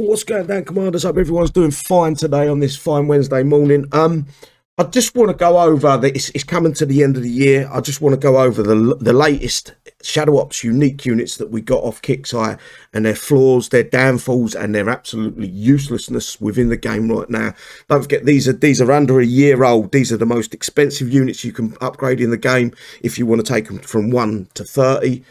What's going down, Commanders? Hope everyone's doing fine today on this fine Wednesday morning. I just want to go over it's coming to the end of the year. I just want to go over the latest Shadow Ops unique units that we got off Kixeye and their flaws, their downfalls, and their absolutely uselessness within the game right now. Don't forget, these are under a year old. These are the most expensive units you can upgrade in the game if you want to take them from 1 to 30.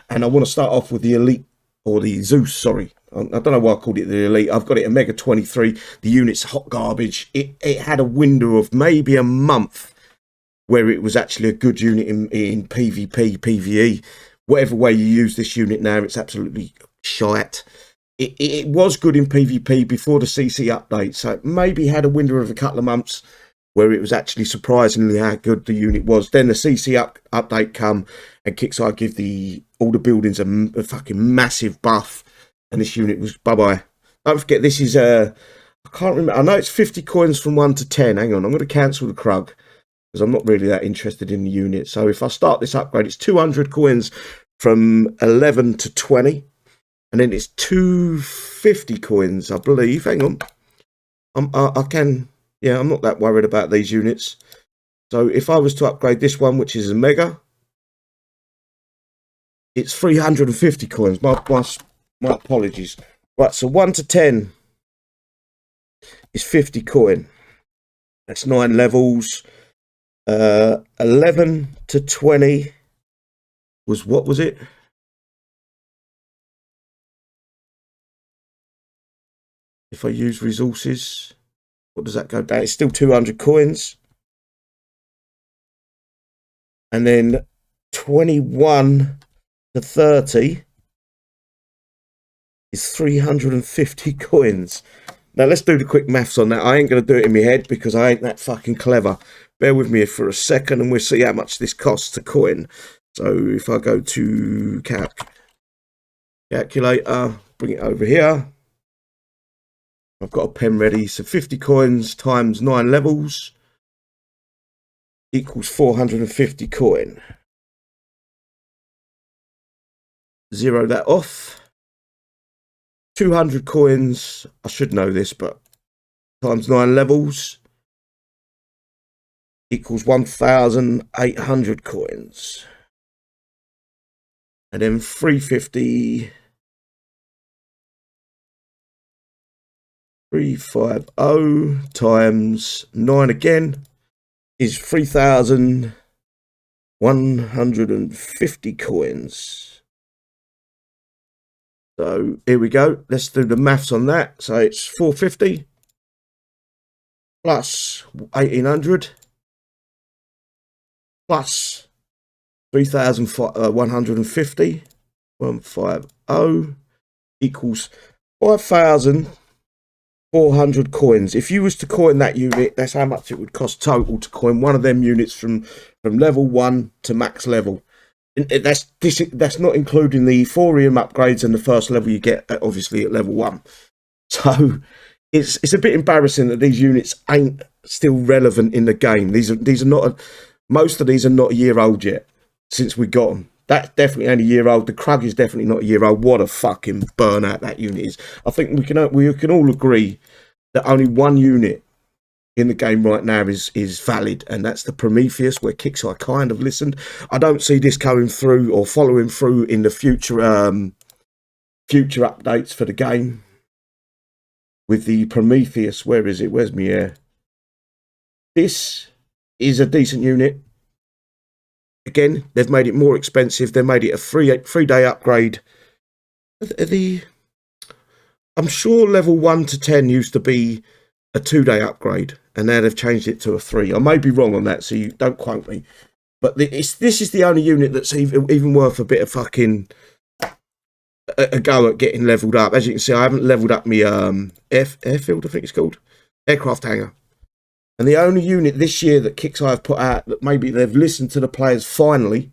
And I want to start off with the Elite, or the Zeus, sorry. I don't know why I called it the Elite. I've got it in Mega 23. The unit's hot garbage. It had a window of maybe a month where it was actually a good unit in PvP, PvE. Whatever way you use this unit now, it's absolutely shite. It was good in PvP before the CC update, so it maybe had a window of a couple of months where it was actually surprisingly how good the unit was. Then the CC update come, and Kixeye give all the buildings a fucking massive buff. And this unit was bye-bye. Don't forget, this is, I can't remember. I know it's 50 coins from 1 to 10. Hang on, I'm going to cancel the Krug because I'm not really that interested in the unit. So if I start this upgrade, it's 200 coins from 11 to 20. And then it's 250 coins, I believe. Hang on. I'm not that worried about these units. So if I was to upgrade this one, which is a Mega, it's 350 coins. My apologies. Right, so 1 to 10 is 50 coin. That's 9 levels. 11 to 20 was, what was it? If I use resources, what does that go down? It's still 200 coins. And then 21 to 30 is 350 coins. Now let's do the quick maths on that. I ain't going to do it in my head because I ain't that fucking clever. Bear with me for a second and we'll see how much this costs to coin. So if I go to calculator, bring it over here. I've got a pen ready. So 50 coins times 9 levels equals 450 coin. Zero that off. 200 coins, I should know this, but times 9 levels equals 1,800 coins. And then 350, 350 times 9 again is 3,150 coins. So here we go. Let's do the maths on that. So it's 450 plus 1,800 plus 3,150 150 equals 5,400 coins. If you was to coin that unit, that's how much it would cost total to coin one of them units from level 1 to max level. That's not including the thorium upgrades and the first level you get, obviously, at level 1. So it's a bit embarrassing that these units ain't still relevant in the game. These are not most of these are not a year old yet since we got them. That's definitely only a year old. The Krug is definitely not a year old. What a fucking burnout that unit is. I think we can all agree that only one unit in the game right now is valid, and that's the Prometheus, where Kixeye kind of listened. I don't see this going through or following through in the future updates for the game with the Prometheus. Where is it? Where's my air? This is a decent unit. Again, they've made it more expensive. They made it a three-day upgrade. I'm sure level 1 to 10 used to be a 2-day upgrade, and now they've changed it to a 3. I may be wrong on that, so you don't quote me. But this is the only unit that's even worth a bit of fucking a go at getting leveled up. As you can see, I haven't leveled up my airfield, I think it's called, aircraft hangar. And the only unit this year that Kixeye have put out that maybe they've listened to the players finally,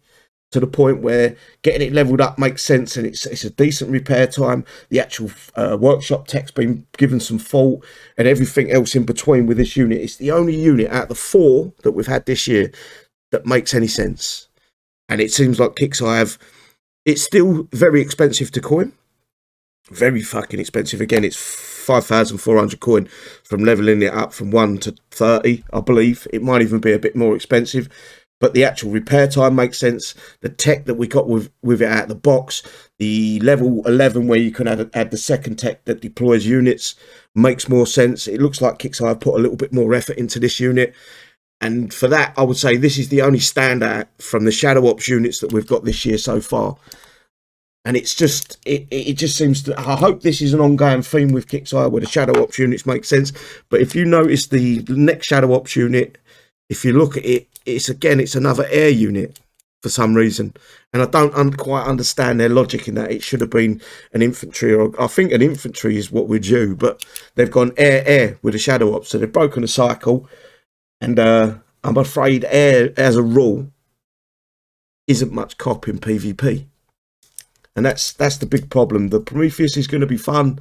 to the point where getting it leveled up makes sense, and it's a decent repair time. The actual workshop tech's been given some fault, and everything else in between with this unit. It's the only unit out of the 4 that we've had this year that makes any sense. And it seems like Kixeye have... It's still very expensive to coin. Very fucking expensive. Again, it's 5,400 coin from leveling it up from 1 to 30, I believe. It might even be a bit more expensive, but the actual repair time makes sense. The tech that we got with it out of the box, the level 11 where you can add the second tech that deploys units, makes more sense. It looks like Kixeye have put a little bit more effort into this unit. And for that, I would say this is the only standout from the Shadow Ops units that we've got this year so far. And it's just, it just seems to, I hope this is an ongoing theme with Kixeye where the Shadow Ops units make sense. But if you notice the next Shadow Ops unit, if you look at it, it's another air unit for some reason. And I don't quite understand their logic in that. It should have been an infantry, or I think an infantry is what we're due, but they've gone air with the Shadow Ops. So they've broken the cycle. And I'm afraid air, as a rule, isn't much cop in PvP. And that's the big problem. The Prometheus is going to be fun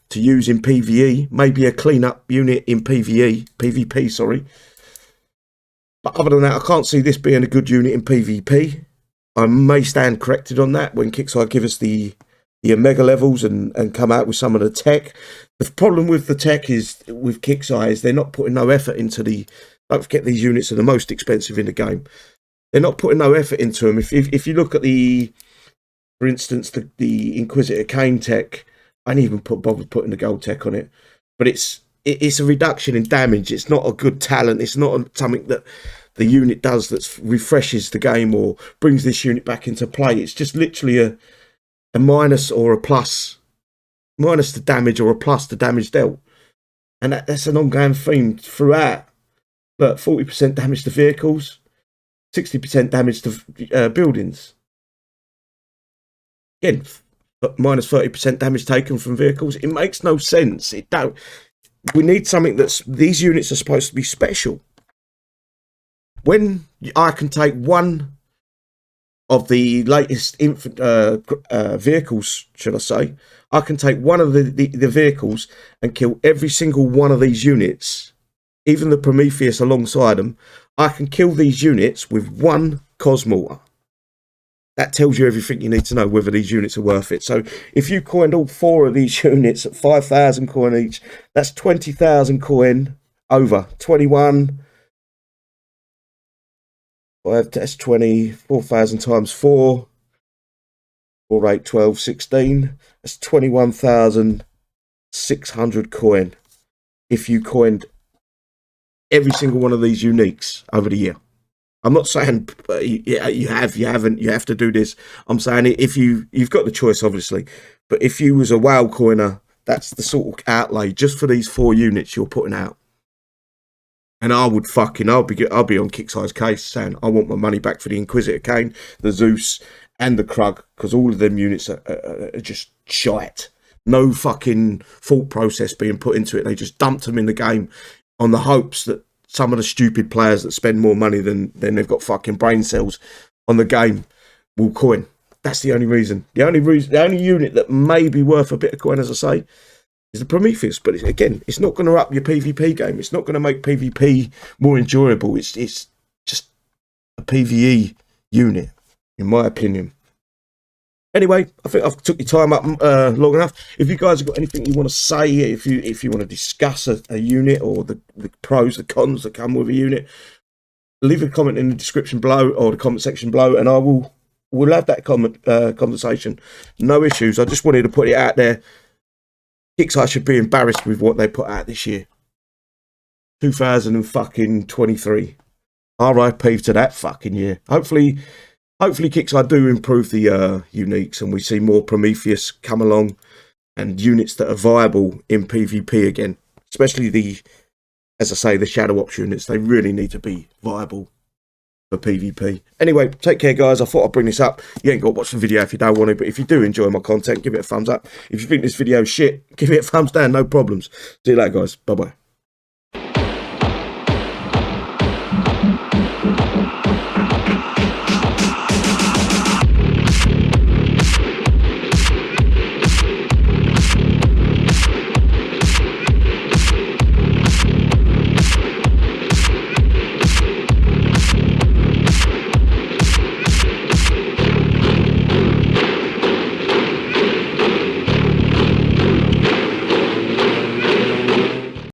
to use in PvE. Maybe a clean-up unit in PvP, sorry. But other than that, I can't see this being a good unit in PvP. I may stand corrected on that when Kixeye give us the Omega levels and come out with some of the tech. The problem with the tech is, with Kixeye, is they're not putting no effort into the... Don't forget, these units are the most expensive in the game. They're not putting no effort into them. If you look at the... For instance, the Inquisitor Cain tech, I didn't even bother putting the gold tech on it. But it's a reduction in damage. It's not a good talent. It's not something that the unit does that refreshes the game or brings this unit back into play. It's just literally a minus or a plus. Minus the damage or a plus the damage dealt. And that's an ongoing theme throughout. Look, 40% damage to vehicles, 60% damage to buildings. Again, minus 30% damage taken from vehicles. It makes no sense. We need something that's... These units are supposed to be special. When I can take one of the latest vehicles, should I say, I can take one of the vehicles and kill every single one of these units, even the Prometheus alongside them. I can kill these units with one Cosmortar. That tells you everything you need to know whether these units are worth it. So if you coined all 4 of these units at 5,000 coin each, that's 20,000 coin over 21. 5, that's 20, 4,000 times 4. 4, 8, 12, 16. That's 21,600 coin. If you coined every single one of these uniques over the year. I'm not saying you have to do this. I'm saying if you've got the choice, obviously. But if you was a WoW coiner, that's the sort of outlay just for these 4 units you're putting out. And I'll be on Kixeye's case saying I want my money back for the Inquisitor Cain, the Zeus, and the Krug, because all of them units are just shite. No fucking thought process being put into it. They just dumped them in the game on the hopes that some of the stupid players that spend more money than they've got fucking brain cells on the game will coin. That's the only reason. The only unit that may be worth a bit of coin, as I say, is the Prometheus. But it's not going to up your PvP game. It's not going to make PvP more enjoyable. It's just a PvE unit, in my opinion. Anyway, I think I've took your time up long enough. If you guys have got anything you want to say, if you want to discuss a unit or the pros, the cons that come with a unit, leave a comment in the description below or the comment section below, and we'll have that conversation. No issues. I just wanted to put it out there. Kixeye should be embarrassed with what they put out this year. 2023. RIP to that fucking year. Hopefully Kixeye do improve the uniques and we see more Prometheus come along and units that are viable in PvP again. Especially as I say, the Shadow Ops units. They really need to be viable for PvP. Anyway, take care, guys. I thought I'd bring this up. You ain't got to watch the video if you don't want to, but if you do enjoy my content, give it a thumbs up. If you think this video is shit, give it a thumbs down. No problems. See you later, guys. Bye-bye.